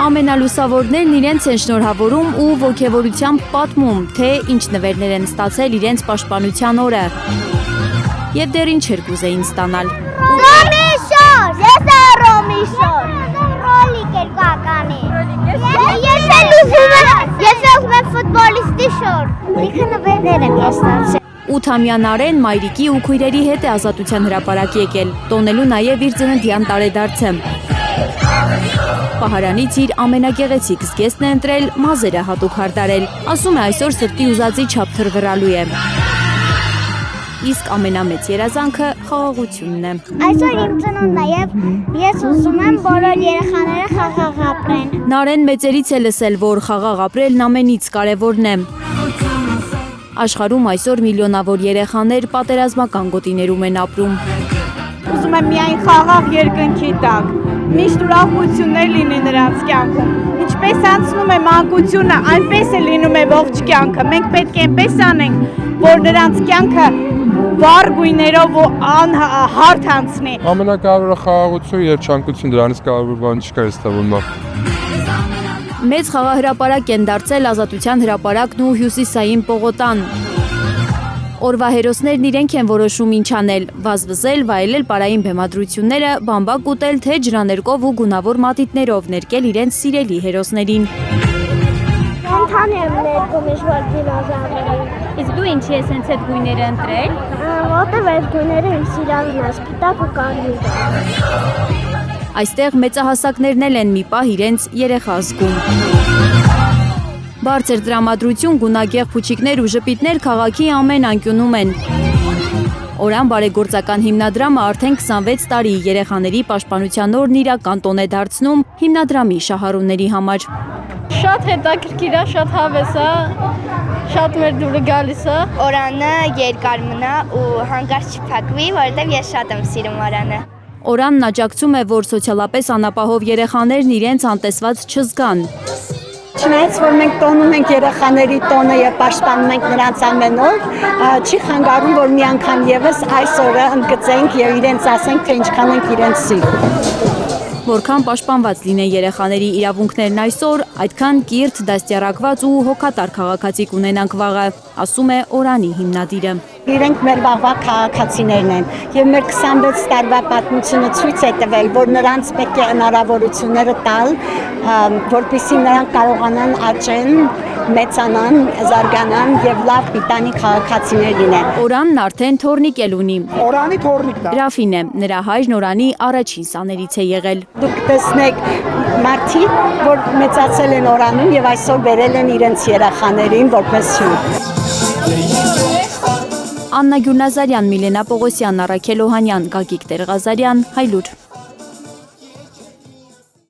Ամենալուսավորներն իրենց են շնորհավորում ու ոգևորությամբ պատմում, թե ինչ նվերներ են ստացել իրենց պաշտպանության օրը։ Եվ դեռ ինչեր կուզեին ստանալ։ Ռոմիշոր, ես եմ Ռոմիշոր։ Ռոլիկ էր կականի։ Ես ուզում եմ ֆուտբոլիստի շոր։ Լիքը նվերներ եմ ես ստացել։ 8-ամյա Նարեն մայրիկի ու քույրերի հետ է Ազատության հրապարակ եկել, տոնելու նաև իր ծննդյան տարեդարձը։ Պահարանից իր ամենագեղեցիկ զգեստն է ընտրել, մազերը հատուկ հարդարել, ասում է այսօր սրտի ուզածի չափ թրվռալու է։ Իսկ ամենամեծ երազանքը խաղաղությունն է։ Այսօր իմ ծնունդն է եւ ես ուզում եմ բոլոր երեխաները խաղաղ ապրեն։ Նարեն մեծերից է լսել, որ խաղաղ ապրելն ամենից կարևորն է։ Աշխարհում այսօր միլիոնավոր երեխաներ պատերազմական գոտիներում են ապրում։ Ուզում եմ միայն խաղաղ երկնքի տակ, միշտ ուրախություններ լինի նրանց կյանքում։ Ինչպես անցնում է մանկությունը, այնպես է լինում է ողջ կյանքը։ Մենք պետք է այնպես անենք, որ նրանց կյանքը վառ գույներով ու անհարթ անցնի։ Ամենակարևորը խաղաղություն, երջանկություն, դրանից կարևոր բան չկա, ես թվում է։ Մեծ խաղահրապարակ են դարձել Ազատության հրապարակն ու Հյուսիսային պողոտան։ Օրվա հերոսներն իրենք են որոշում ինչ անել՝ վազվզել, վայելել պարային բեմադրությունները, բամբակ ուտել, թե ջրաներկով ու գունավոր մատիտներով ներկել իրենց սիրելի հերոսներին։ Կենդանի եմ ներկում իշխոր դինոզավրին։ Իսկ դու ինչի ես հենց այդ գույները ընտրել։ Որտև այդ գույները իմ սիրալին է, սպիտակ ու կարմիր։ Այստեղ մեծահասակներն էլ են մի պահ իրենց երեխա զգում։ Բարձր տրամադրություն, գունագեղ փուչիկներ ու ժպիտներ քաղաքի ամեն անկյունում են։ Օրան բարեգործական հիմնադրամը արդեն 26 տարի երեխաների պաշտպանության օրն իրական տոն է դարձնում հիմնադրամի շահառուների համար։ Շատ հետաքրքիր է, շատ հավես է, շատ մեր դուրը գալիս է։ Օրանը երկար մնա ու հանկարծ չփակվի, որովհետև ես շատ եմ սիրում օրանը։ Օրանն աջակցում է, որ սոցիալապես անապահով երեխաներն իրենց անտեսված չզգան։ Չնայած որ մենք տոնում ենք երեխաների տոնը եւ պաշտպանում ենք նրանց ամեն օր, չի խանգարում, որ մի անգամ եւս այս օրը ընդգծենք եւ իրենց ասենք, թե ինչքան ենք իրենց սիրում։ Որքան պաշտպանված լինեն երեխաների իրավունքներն այսօր, այդքան կիրթ, դաստիարակված ու հոգատար քաղաքացի կունենանք վաղը, ասում է Օրանի հիմնադիրը։ Իրենք մեր վաղվա քաղաքացիներն են եւ մեր 26 տարվա պատմությունը ցույց է տվել, որ նրանց պետք է հնարավորությունները տալ, որպեսզի նրանք կարողանան աճեն, մեծանան, զարգանան եւ լավ պիտանի քաղաքացիներ լինեն։ Օրանն արդեն թորնիկ էլ ունի։ Օրանի թորնիկն է։ Ռաֆին է, նրա հայրն Օրանի առաջին սաներից է եղել։ Դուք տեսնեք մարդիկ, որ մեծացել են Օրանում եւ այսօր բերել են իրենց երեխաներին որպես հյուր։ Աննա Գյուլնազարյան, Միլենա Պողոսյան, Առաքել Օհանյան, Գագիկ Տեր-Ղազարյան, Հայլուր։